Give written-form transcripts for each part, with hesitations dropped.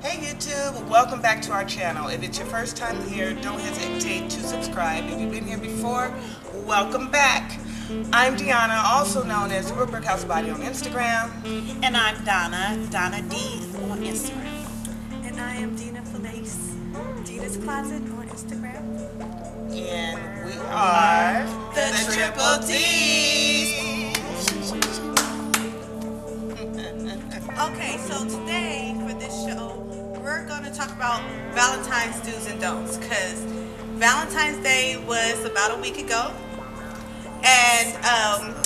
Hey YouTube, welcome back to our channel. If it's your first time here, don't hesitate to subscribe. If you've been here before, welcome back. I'm Deanna, also known as Therealbrickhousebody on Instagram. And I'm DonnaD on Instagram. And I am Dina Felice, Dina's Closet on Instagram. And we are the Triple D's. Okay, so today for this show, we're going to talk about Valentine's do's and don'ts, because Valentine's Day was about a week ago. And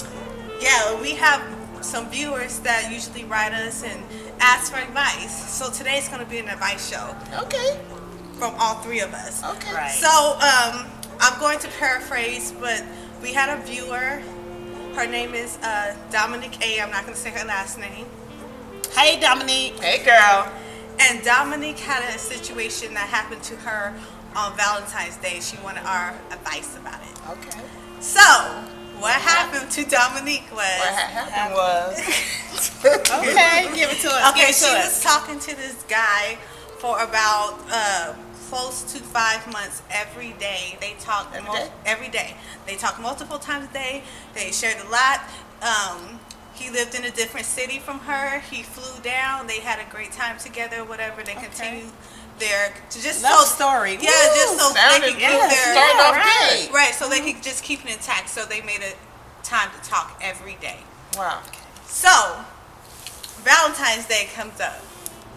yeah, we have some viewers that usually write us and ask for advice. So today's going to be an advice show. Okay. From all three of us. Okay. Right. So I'm going to paraphrase, but we had a viewer. Her name is Dominique A. I'm not going to say her last name. Hey, Dominique. Hey girl. And Dominique had a situation that happened to her on Valentine's Day. She wanted our advice about it. Okay. So, what happened to Dominique was... What happened was... Okay, give it to us. Okay, give it she to was us. talking to this guy for about close to 5 months every day. They talked every day. They talked multiple times a day. They shared a lot. He lived in a different city from her. He flew down. They had a great time together. Whatever. They continued their Love story. Yeah, just so they could keep their Started off good. right. So they could just keep it intact. So they made a time to talk every day. Wow. So, Valentine's Day comes up,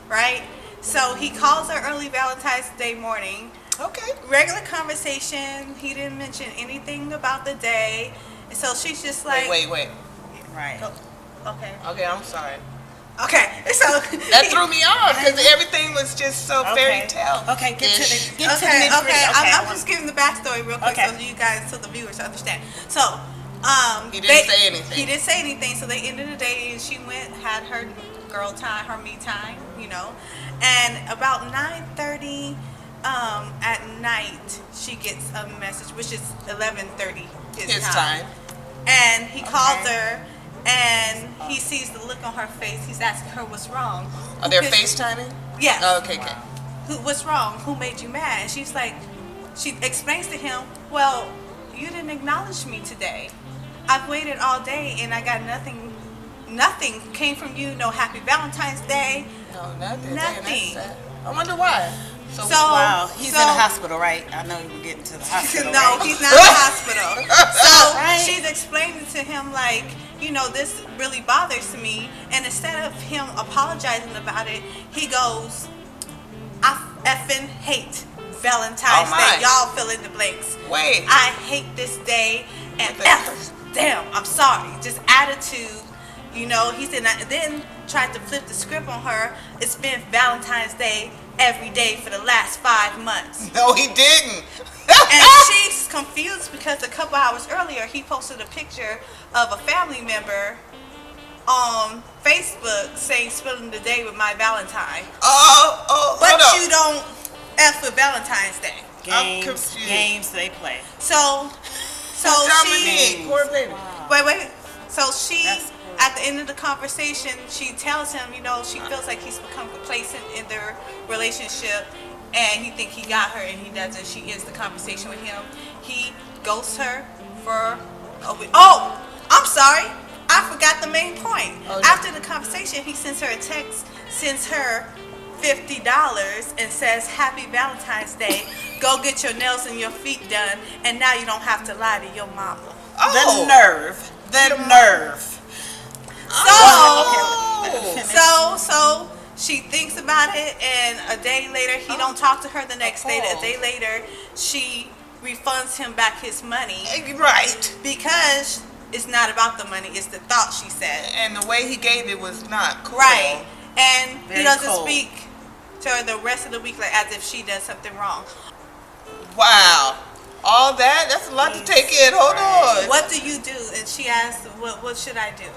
right? So he calls her early Valentine's Day morning. Okay. Regular conversation. He didn't mention anything about the day. And so she's just like... Wait. Right. Okay. Okay, I'm sorry. Okay. So... That threw me off because everything was just so fairy tale. Okay, get to the Okay. nitty-gritty. I'm just giving the backstory real quick Okay. so you guys, so the viewers understand. So... He didn't say anything. He didn't say anything. So they ended the day and she went, had her girl time, her me time, you know. And about 9:30 at night, she gets a message, which is 11:30 his time. And he calls her, and he sees the look on her face. He's asking her what's wrong. Are they FaceTiming? Yes. Oh, okay. What's wrong? Who made you mad? And she's like, she explains to him, well, you didn't acknowledge me today. I've waited all day and I got nothing. Nothing came from you. No happy Valentine's Day. No, nothing. Nothing. I wonder why. So Wow, he's in the hospital, right? I know you were getting to the hospital. No, right? he's not in the hospital. So Right. she's explaining to him, like, you know, this really bothers me. And instead of him apologizing about it, he goes, I effing hate Valentine's Day. Y'all fill in the blanks. Wait. I hate this day. And damn, I'm sorry. Just attitude. You know, he said, and then tried to flip the script on her. It's been Valentine's Day every day for the last 5 months. No, he didn't. And she's confused because a couple hours earlier he posted a picture of a family member on Facebook saying spending the day with my Valentine. But hold you don't F with Valentine's Day. I'm confused. Games they play. So Dominique, poor baby. wait. So she, That's at the end of the conversation, she tells him, you know, she feels like he's become complacent in their relationship, and he think he got her, and he doesn't. She ends the conversation with him. He ghosts her for a week. Oh, I'm sorry. I forgot the main point. Oh, no. After the conversation, he sends her a text, sends her $50 and says, Happy Valentine's Day. Go get your nails and your feet done, and now you don't have to lie to your mama. The nerve. The nerve. So she thinks about it, and a day later, he don't talk to her the next day. A day later, she refunds him back his money. Right. Because it's not about the money, it's the thought, she said. And the way he gave it was not cool. Right. And Very he doesn't cold. speak to her the rest of the week, like as if she does something wrong. Wow. All that's a lot to take in. Hold on. What do you do? And she asked, what should I do?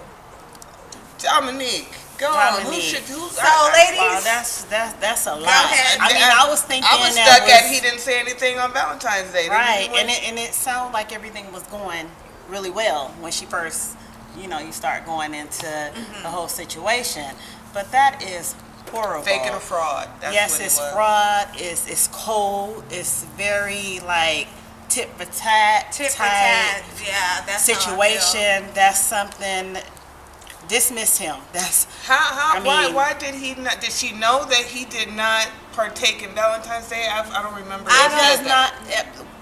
Dominique, go on. Dominique. Ladies. Wow, that's a lot. ahead. I mean, I was thinking I was that stuck at he didn't say anything on Valentine's Day. right, and it sounded like everything was going really well when she first, you start going into the whole situation. But that is horrible. Faking a fraud. That's yes, what it's it was. fraud. It's cold. It's very like tit for tat type Yeah, that's situation. That's something. Dismiss him. That's How I mean, why did he not? Did she know that he did not partake in Valentine's Day? I don't remember. Because not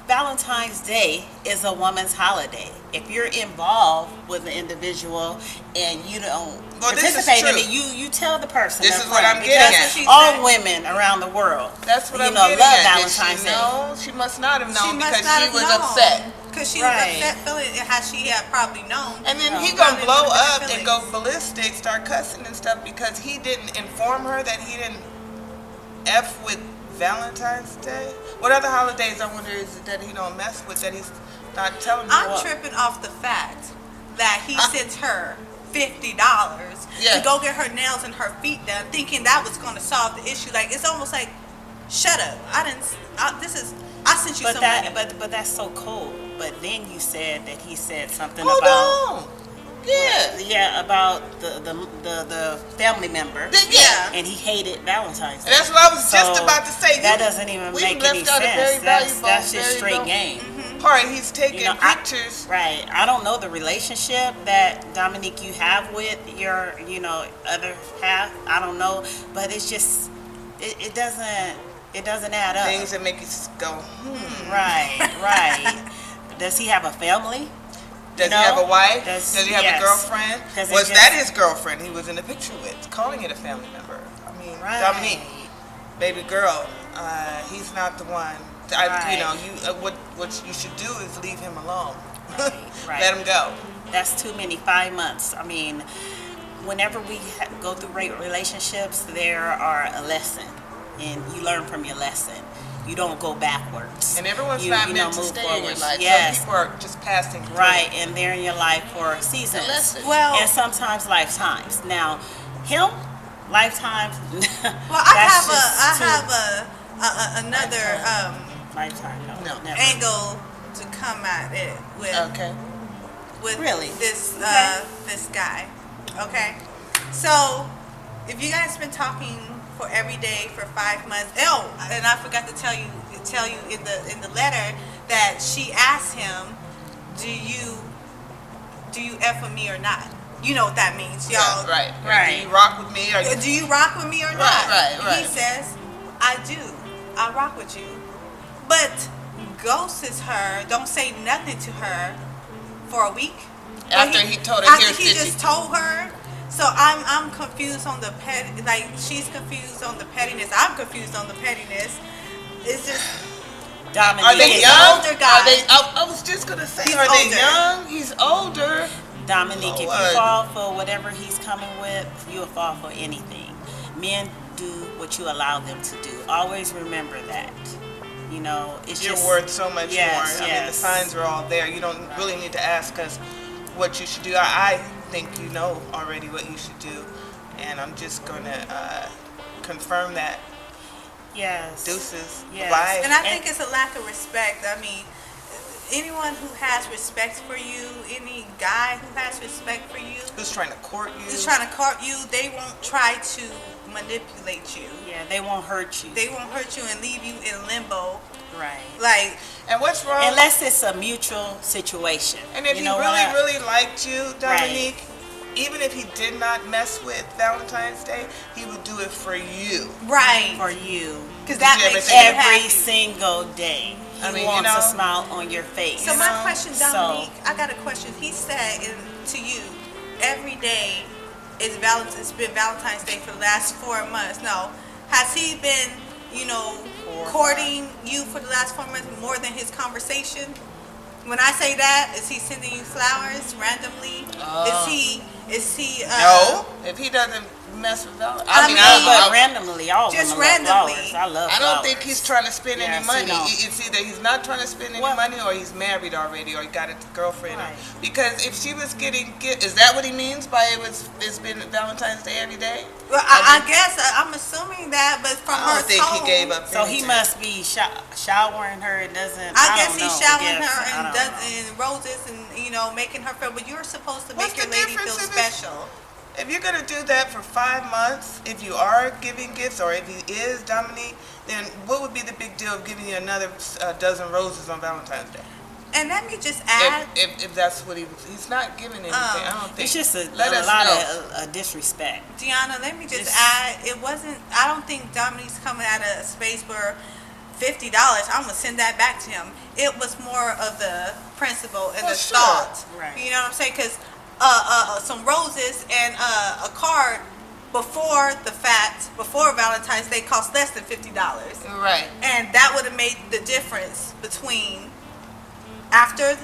Valentine's Day is a woman's holiday. If you're involved with an individual and you don't participate in it, you tell the person. This is what I'm getting at. All women around the world, That's what I'm love getting at. Valentine's Day. No, she must not have known because not she have was known. upset. Because she was upset, feeling how she had probably known. And then he Probably gonna blow would've up been and go ballistic, start cussing and stuff because he didn't inform her that he didn't F with Valentine's Day. What other holidays I wonder is it that he don't mess with that he's not telling me? I'm tripping off the fact that he sent her $50 to go get her nails and her feet done, thinking that was going to solve the issue. Like, it's almost like, shut up. I sent you some money. But that's so cold. But then you said that he said something Hold about. on. Yeah. About the family member. Yeah. And he hated Valentine's Day. And that's what I was just about to say. That doesn't even make any sense. That's just straight game. Part he's taking pictures. Right. I don't know the relationship that Dominique you have with your other half. I don't know, but it's just it doesn't add up. Things that make you go, Right. Does he have a family? Does he have a wife? Does he have a girlfriend? Was that his girlfriend he was in the picture with? Calling it a family member. I mean, Dominique, baby girl, he's not the one. What you should do is leave him alone. Right. Let him go. That's too many. 5 months. I mean, whenever we go through relationships, there are a lesson, and you learn from your lesson. You don't go backwards. And everyone's not meant to stay in your life. Yes. Some people are just passing through. Right, and they're in your life for seasons. And sometimes lifetimes. Now, him, lifetimes. Well, I have another lifetime. No, never. angle to come at it with. Okay. With really this this guy. Okay. So if you guys been talking for every day for 5 months. Oh, and I forgot to tell you in the letter that she asked him, do you F with me or not? You know what that means, y'all. Yeah, right. Do you rock with me or do you rock with me or not? Right. He says, I do. I rock with you. But ghosts her, don't say nothing to her for a week. After he told her, after he just told her. So I'm confused on the she's confused on the pettiness. I'm confused on the pettiness. It's just Dominique. Are they young? Older guy. I was just gonna say, He's are older. they young? He's older. Dominique, if you fall for whatever he's coming with, you'll fall for anything. Men do what you allow them to do. Always remember that. It's You're just worth so much more. I mean, the Yes. signs are all there. You don't really need to ask us what you should do. I think you know already what you should do, and I'm just gonna confirm that. Yes. Deuces. Yes. Bye. And I think it's a lack of respect. I mean, anyone who has respect for you, any guy who has respect for you, Who's trying to court you? they won't try to manipulate you. Yeah, they won't hurt you. They won't hurt you and leave you in limbo. Right. And what's wrong? Unless it's a mutual situation. And if he really liked you, Dominique, even if he did not mess with Valentine's Day, he would do it for you. Right. For you. Because that makes you every happy. single day. He I wants a smile on your face. So my question, Dominique, I got a question. He said to you, every day is it's been Valentine's Day for the last 4 months. No. Has he been, courting you for the last 4 months more than his conversation? When I say that, is he sending you flowers randomly? Is he no, if he doesn't mess with Valentine's, but randomly, all just of them randomly. Flowers. I love I don't flowers. think he's trying to spend any money. No. It's either he's not trying to spend any money, or he's married already, or he got a girlfriend. Right. Because if she was getting is that what he means by it's been Valentine's Day every day? Well, I guess I'm assuming that, but from I her don't think tone, he gave up. So he must be showering her and doesn't. I guess he's don't know, showering her I don't know. and roses and making her feel. But you're supposed to make What's your the lady difference feel if it's- special. If you're gonna do that for 5 months, if you are giving gifts, or if he is Dominique, then what would be the big deal of giving you another dozen roses on Valentine's Day? And let me just add, If that's what he's not giving anything. I don't think. It's just a Let us lot know. of disrespect. Deanna, let me just add, it wasn't, I don't think Dominique's coming out of a space where $50, I'm going to send that back to him. It was more of the principle and the sure. thought. Right. You know what I'm saying? Because some roses and a card before the fact, before Valentine's Day, cost less than $50. Right. And that would have made the difference between after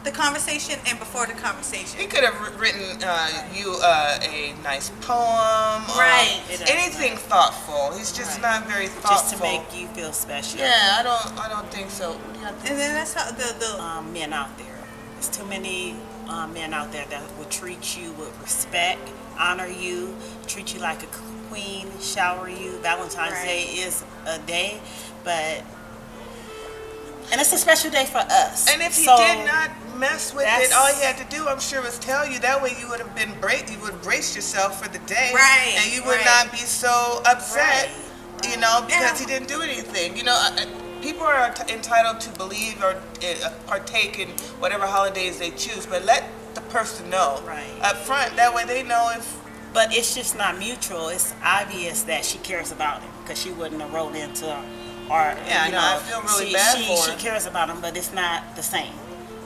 the conversation and before the conversation. He could have written you a nice poem, or Right. anything thoughtful. He's just not very thoughtful. Just to make you feel special. Yeah, I don't think so. What do you think? And then that's how the Men out there. There's too many men out there that will treat you with respect, honor you, treat you like a queen, shower you. Valentine's Right. Day is a day, and it's a special day for us. And if he So, did not mess with it, that's- all he had to do, I'm sure, was tell you. That way you would have been you would have braced yourself for the day. Right, And you would right. not be so upset, Right, you know, because Yeah. he didn't do anything. You know, people are entitled to believe or partake in whatever holidays they choose, but let the person know Right. up front. That way they know if. But it's just not mutual. It's obvious that she cares about him because she wouldn't have wrote into, or Yeah, I you know, know, I feel really she, bad she, for she her. cares about him, but it's not the same.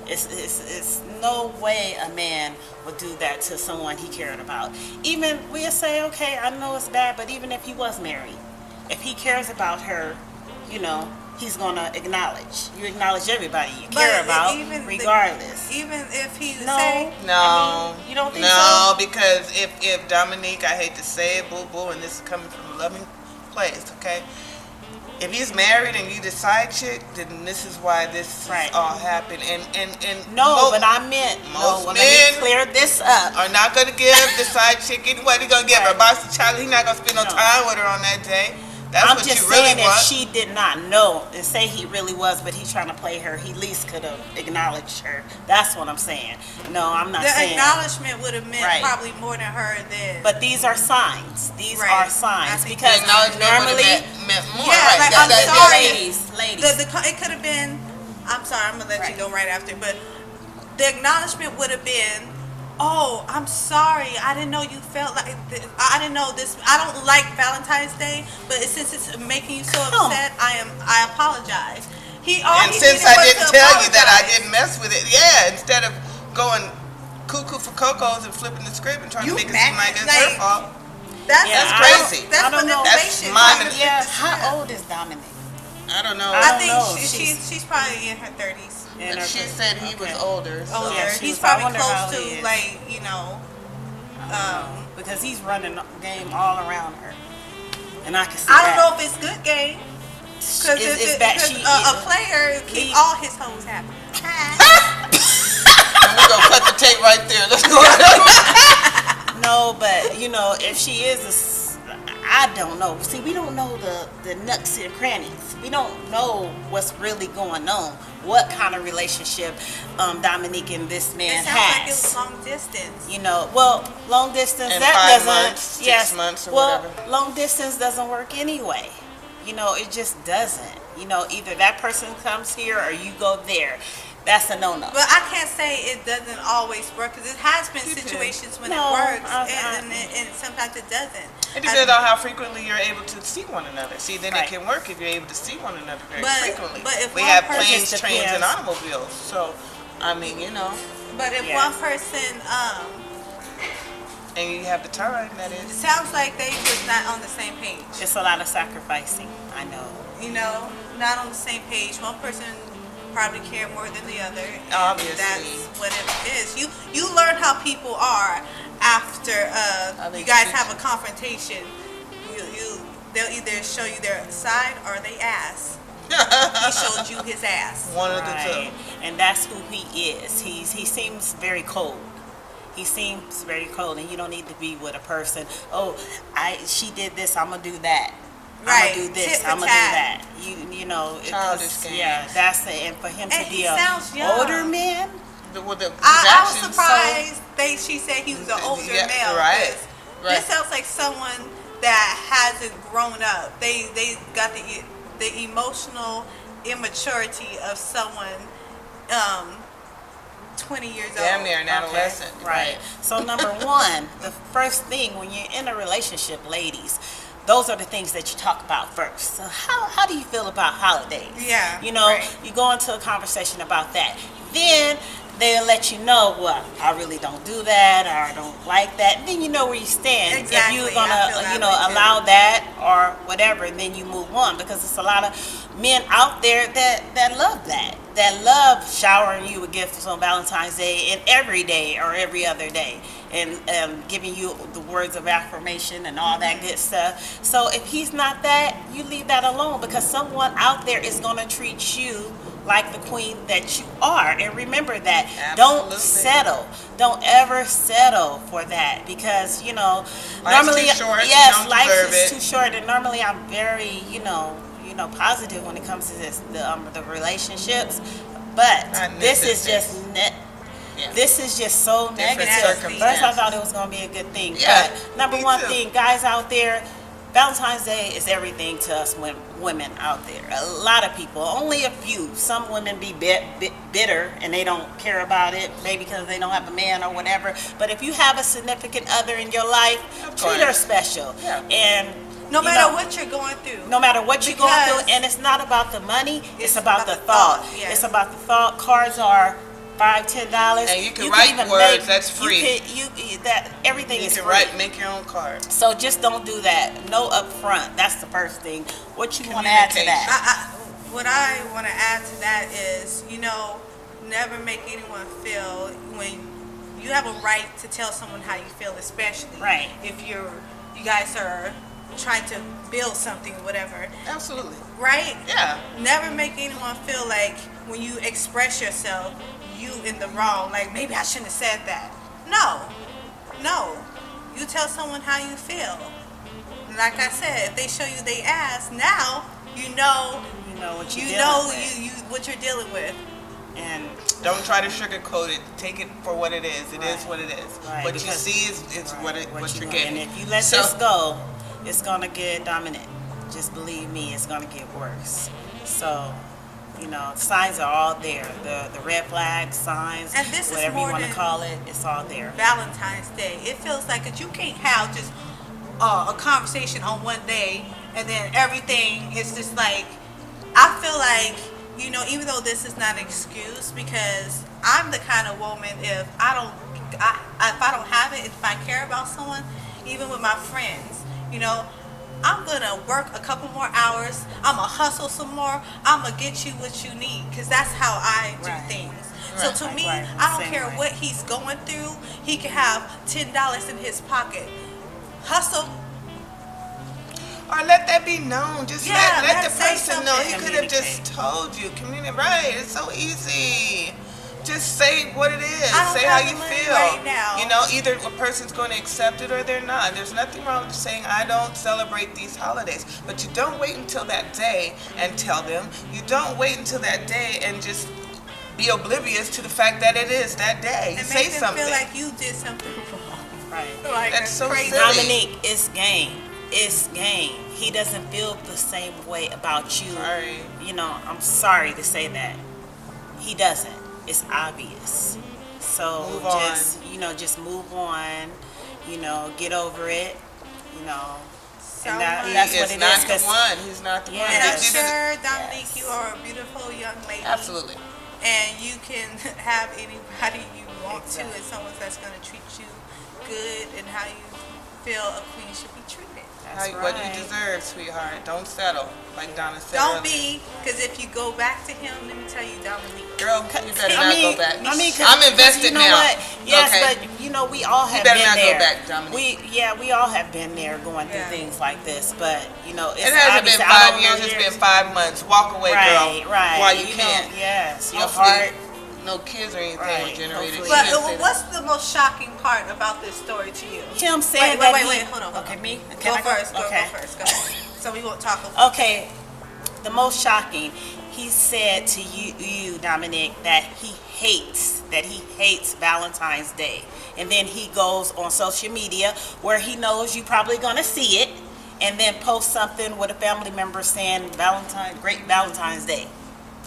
It's no way a man would do that to someone he cared about. Even we'll say, okay, I know it's bad, but even if he was married, if he cares about her, you know, he's gonna acknowledge. You acknowledge everybody you care about, regardless. even if he No. say, No, I mean, you don't think no, so? because if Dominique, I hate to say it, boo boo, and this is coming from a loving place, okay? If he's married and you the side chick, then this is why this Right. all happened. And No, most- but I meant most let men me clear this up. are not gonna give the side chick anyway. They're gonna give her a box of chocolate. He's not gonna spend no No. time with her on that day. That's I'm what just you really saying, want. if she did not know and say he really was, but he's trying to play her, he at least could have acknowledged her. That's what I'm saying. No, I'm not the saying. acknowledgement would have meant Right. probably more than her than. But these are signs. These Right. are I signs think because Acknowledgement would have normally, meant more. Yeah, right? like, That- I'm that- sorry. ladies, it could have been. I'm sorry, I'm gonna let you Right. go right after. But the acknowledgement would have been, "Oh, I'm sorry. I didn't know you felt like. I didn't know this. I don't like Valentine's Day, but since it's making you so Come. upset, I apologize." And since I didn't tell you that I didn't mess with it, yeah, instead of going cuckoo for cocos and flipping the script and trying You to make it mad- seem like it's like- her fault. That's, Yeah, That's I crazy. don't- That's I don't know. manipulation. That's mine. yeah, how old is Dominic? I don't know. I I don't think know. she's probably in her 30s. And She her- said he was okay. older. So. Older. Yeah, she He's was- I probably wonder how close he to is. like, you know. Because he's running the game all around her, and I can see I that. don't know if it's good game. Because It's that she a player keep leave- all his hoes happy. We're going to cut the tape right there. Let's go. No, but you know, if she is I don't know. See, we don't know the nooks and crannies. We don't know what's really going on. What kind of relationship Dominique and this man It sounds like it has. was long distance. You know, well, long distance In that 5 doesn't. months, 6 yes, months or well, whatever. long distance doesn't work anyway. You know, it just doesn't. You know, either that person comes here or you go there. That's a no-no. But I can't say it doesn't always work because it has been It situations when No, it works I- and sometimes it doesn't. It depends on how frequently you're able to see one another. See, then Right. it can work if you're able to see one another very But- frequently. but if we one have person- planes, Just trains, and depends. automobiles. So, I mean, you know, But if Yeah. one person, and you have the time, that it is. sounds like they was not on the same page. It's a lot of sacrificing. I know. You know, not on the same page. One person probably care more than the other. And Obviously. that's what it is. You learn how people are after they you guys treat have a you. confrontation. They'll either show you their side or their ass. He showed you his ass. One of the Right. two. And that's who he is. He seems very cold. He seems very cold, and you don't need to be with a person. Oh, she did this. I'm gonna do that. Right. I'm gonna do this. Tit for I'm gonna tat. do that. You know. Childish games. Yeah, that's it. And for him And to he be a sounds young. older man, with the I was actions. surprised she said he was an older male. Right. This sounds like someone that hasn't grown up. They got the emotional immaturity of someone 20 years old. Damn near an adolescent. Okay, right. So number one, the first thing when you're in a relationship, ladies, those are the things that you talk about first. So how do you feel about holidays? Yeah. You know, you go into a conversation about that. Then they'll let you know, well, I really don't do that, or I don't like that. Then you know where you stand. Exactly. If you're gonna, allow that or whatever, then you move on, because it's a lot of men out there that love that love showering you with gifts on Valentine's Day and every day or every other day, and giving you the words of affirmation and all that good stuff. So if he's not that, you leave that alone, because someone out there is gonna treat you like the queen that you are. And remember that. Absolutely. Don't settle. Don't ever settle for that, because Life's normally, too short, yes, you don't life deserve is it. too short, and normally I'm very positive when it comes to this the relationships, but Not this is necessary. just Yeah. this is just so Different negative. circumstances. First, I thought it was going to be a good thing. Yeah, But number me one too. thing, guys out there, Valentine's Day is everything to us women out there. A lot of people, only a few. Some women be bitter and they don't care about it, maybe because they don't have a man or whatever. But if you have a significant other in your life, treat her special. Yeah. And No matter what you're going through. no matter what you're going Because through, and it's not about the money, it's about the thought, thought. yes. It's about the thought. Cards are $5-10, And you can write words, that's free. Everything You is can free. make your own card. So just don't do that. No upfront. That's the first thing. What you want to add to that? What I want to add to that is, never make anyone feel, when you have a right to tell someone how you feel, especially Right. if you guys are trying to build something or whatever, Absolutely. right? Yeah. Never make anyone feel like when you express yourself, you in the wrong. Like, maybe I shouldn't have said that. No. You tell someone how you feel. Like I said, if they show you they ass, now you know What you're you dealing know with. what you're dealing with. And Don't try to sugarcoat it. Take it for what it is. It is what it is. Right, What you because- see is what you're getting. And if you let So- this go, it's gonna get dominant. Just believe me, it's gonna get worse. So, signs are all there. The red flags, signs, And this is whatever you more want to than- call it, it's all there. Valentine's Day. It feels like that you can't have just a conversation on one day and then everything is just like, I feel like, even though this is not an excuse, because I'm the kind of woman, if I don't have it, if I care about someone, even with my friends, I'm gonna work a couple more hours. I'm gonna hustle some more. I'm gonna get you what you need, because that's how I do Right. things. So to me, Right. I don't Same care way. what he's going through. He can have $10 in his pocket. Hustle. Or let that be known. Just Yeah, let the say person know. He something. could have just told you. Right. It's so easy. Just say what it is. I don't Say have how the you money feel. right now. Either a person's going to accept it or they're not. There's nothing wrong with saying, I don't celebrate these holidays. But you don't wait until that day and tell them. You don't wait until that day and just be oblivious to the fact that it is that day. And Say make them something. feel like you did something wrong. Right. Like That's so crazy. silly. Dominique, it's game. It's game. He doesn't feel the same way about you. Sorry. I'm sorry to say that. He doesn't. It's obvious. So Move on. just move on. Get over it. So And much. that's He what is it not is, the 'cause- one. He's not the Yeah. one. And I'm Just- sure, Dominique, you are a beautiful young lady. Absolutely. And you can have anybody you want to, Exactly. and someone that's going to treat you good and how you feel a queen should be treated. That's What right. you deserve, sweetheart. Don't settle, like Donna said Don't earlier. be, because if you go back to him, let me tell you, Dominique. Girl, you better I not mean, go back. I mean, I'm invested you know now. What? Yes, Okay. but we all have better been not go there. back, Dominique. We all have been there, going through Yeah. things like this. But it's It hasn't been obvious- I 5 don't know years. It's been 5 months. Walk away, Right, girl. right. While you can. Yes, your Hopefully, heart. no kids or anything Right, were generated. hopefully. She But didn't say that. what's the most shocking part about this story to you? Him saying that wait, hold on. Okay, me. Go Can I first. Go Okay. first. Go. So we won't talk. Okay. the most shocking, he said to you, Dominic, that he hates Valentine's Day. And then he goes on social media where he knows you probably gonna see it, and then post something with a family member saying great Valentine's Day.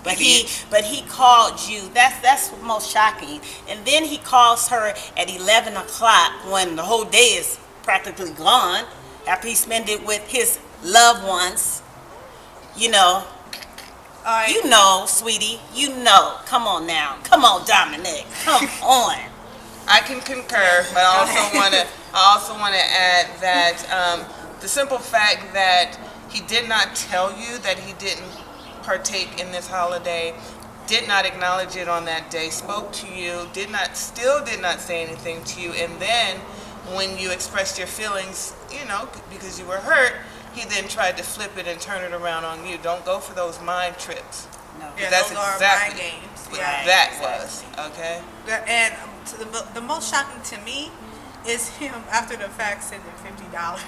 But he called you. That's most shocking. And then he calls her at 11 o'clock when the whole day is practically gone, after he spent it with his loved ones. You know. All right. You know, sweetie. You know. Come on now. Come on, Dominic. Come on. I can concur, but I also want to add that the simple fact that he did not tell you that he didn't partake in this holiday, did not acknowledge it on that day, spoke to you, still did not say anything to you, and then when you expressed your feelings, because you were hurt, he then tried to flip it and turn it around on you. Don't go for those mind trips. No. Yeah, That's those are exactly mind games. what Yeah, that exactly. was. Okay. And the most shocking to me is him after the fact sending $50. Yeah,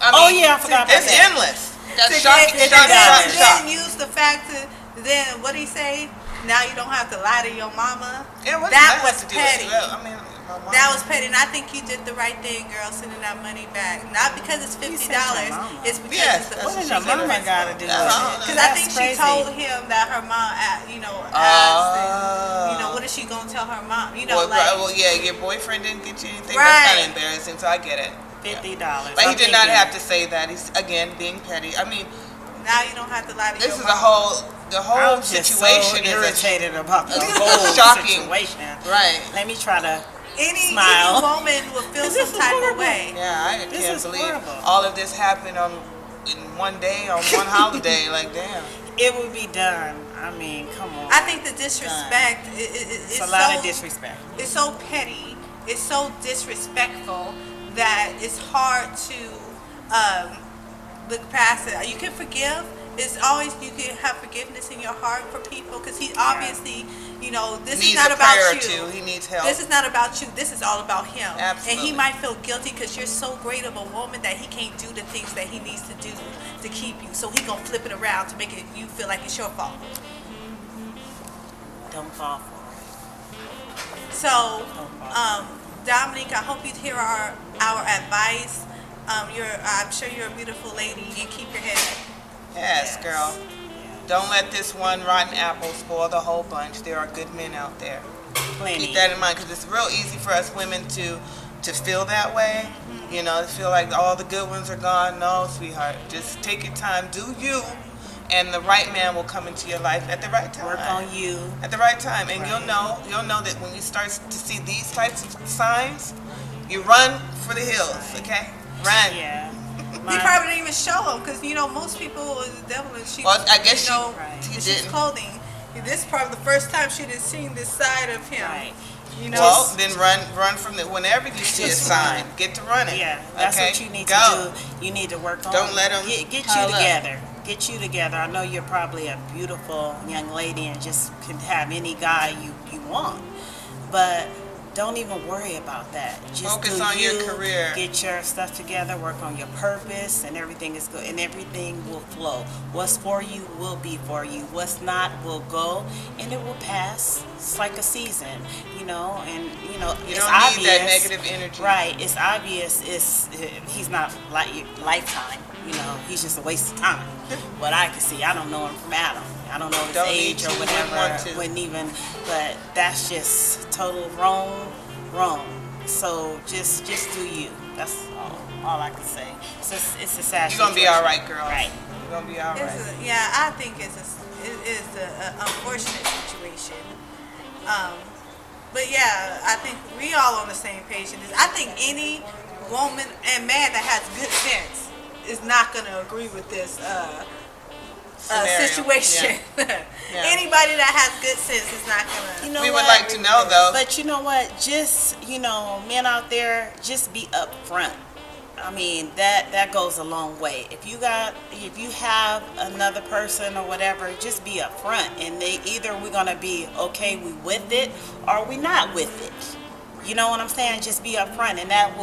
I forgot about It's that. endless. That's To shock, then- shock, shock, to shock. then use the fact to then what he say? Now you don't have to lie to your mama. Yeah, what That does was have to do with it? petty. Well, my mom- That was petty, and I think you did the right thing, girl, sending that money back. Not because it's $50. sent your mama. It's because Yes, it's the that's What what does she your said. mama got to do with That's- it? Because I think That's she crazy. told him that her mom, asked, and, what is she gonna tell her mom? well, yeah, your boyfriend didn't get you anything. Right. That's kind of embarrassing, so I get it. $50. But he did not have to say that. He's, again, being petty. I mean, now you don't have to lie to this your is mama. the whole I'm just situation so irritated about the a whole shocking- situation. right. Let me try to. Any Smile. woman will feel This some is type horrible. of way. Yeah, I This can't is believe horrible. all of this happened in one day, on one holiday. Like, damn. It would be done. I mean, come on. I think the disrespect it's is a lot so, of disrespect. It's so petty. It's so disrespectful that it's hard to look past it. You can forgive. It's always, you can have forgiveness in your heart for people, because he obviously, this Needs is not a about prayer or you. two. He needs help. This is not about you. This is all about him. Absolutely. And he might feel guilty because you're so great of a woman that he can't do the things that he needs to do to keep you. So he gonna flip it around to make it you feel like it's your fault. Don't fall for it. So, Dominique, I hope you hear our advice. I'm sure you're a beautiful lady. You keep your head up. Yes, girl. Don't let this one rotten apple spoil the whole bunch. There are good men out there. Plenty. Keep that in mind, because it's real easy for us women to feel that way. To feel like all the good ones are gone. No, sweetheart. Just take your time. Do you. And the right man will come into your life at the right time. Work on you. At the right time. And Right. you'll know that when you start to see these types of signs, you run for the hills, okay? Run. Yeah. He probably didn't even show him because most people the devil and she. Well, I guess she she's didn't. clothing. This is probably the first time she didn't seen this side of him. Right. Well, then run from whenever you see a Just sign, run. get to running. Yeah, that's okay? what you need Go. to do. You need to work on. Don't let 'em get you pile up. together. Get you together. I know you're probably a beautiful young lady and just can have any guy you want, but don't even worry about that. Just Focus do on your you, career. Get your stuff together. Work on your purpose, and everything is good. And everything will flow. What's for you will be for you. What's not will go, and it will pass. It's like a season, And You it's don't obvious. need that negative energy. Right. It's obvious. He's not like lifetime. He's just a waste of time. What I can see, I don't know him from Adam. I don't know his Don't age need or to, whatever. wouldn't want to. But that's just total wrong. So just do you. That's all I can say. It's a sad. You're gonna be situation. all right, girl. Right. You're gonna be all right. I think it is an unfortunate situation. But yeah, I think we all on the same page in this. I think any woman and man that has good sense is not going to agree with this Scenario. situation. Yeah. Anybody that has good sense is not going to. We would like to know, though. But you know what? Just men out there, just be upfront. I mean, that goes a long way. If you have another person or whatever, just be upfront, and either we're gonna be okay, we with it, or we not with it. You know what I'm saying? Just be upfront, and that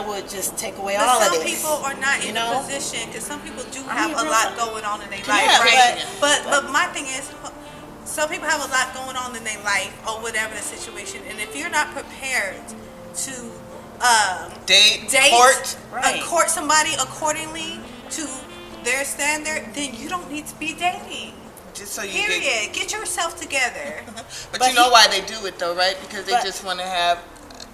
would just take away But all of some this. people are not in you a know? position because some people do I have mean, a real lot talk. going on in their Yeah, life, right? but- But my thing is, some people have a lot going on in their life or whatever the situation, and if you're not prepared to Date, Right. court somebody accordingly to their standard, then you don't need to be dating. just so you Period. Get yourself together. But you know why they do it though, right? Because they just want to have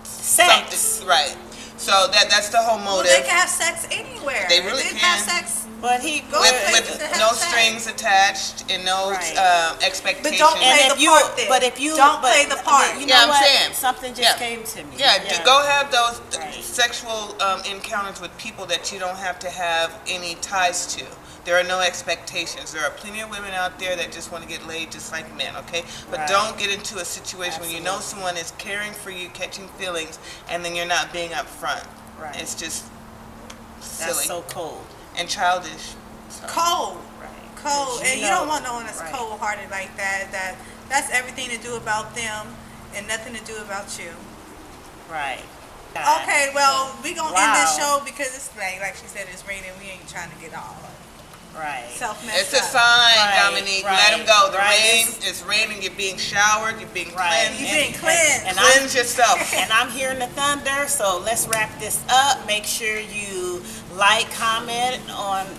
Sex. something, right? So that's the whole Well, motive. they can have sex anywhere. They really can can. have sex. But he Go with, play with to have no sex. strings attached and no Right. expectations. But don't play And the if you, part then. but if you Don't but, play the I part. mean, you Yeah, know I'm what? saying. Something just Yeah. came to me. Yeah, go have those Right. sexual encounters with people that you don't have to have any ties to. There are no expectations. There are plenty of women out there that just want to get laid just like men, okay? But Right. don't get into a situation when you know Absolutely. someone is caring for you, catching feelings, and then you're not being upfront. Right. It's just That's silly so cold. and childish. Cold. Right. Cold. 'Cause And you know- don't want no one that's right. cold-hearted like that. That's everything to do about them and nothing to do about you. Right. Okay, well, we gonna end this Wow. show because it's like she said, it's raining. We ain't trying to get all Right. self-messed It's a up. sign, Right, Dominique. right, Let them go. The right. rain is raining. You're being showered. You're being Right. cleansed. You being cleansed. And Cleanse yourself. And I'm hearing the thunder, so let's wrap this up. Make sure you like, comment on,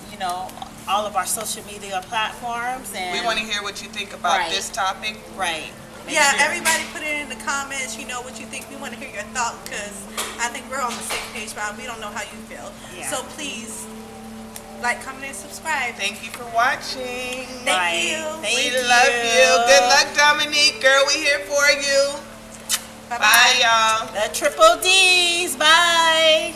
all of our social media platforms. And We want to hear what you think about Right. this topic. Right. Yeah, everybody put it in the comments. You know what you think. We want to hear your thoughts because I think we're on the same page, but we don't know how you feel. Yeah. So please, like, comment, and subscribe. Thank you for watching. Thank you. Thank We you. love you. Good luck, Dominique. Girl, we here for you. Bye-bye. Bye, y'all. The triple D's. Bye.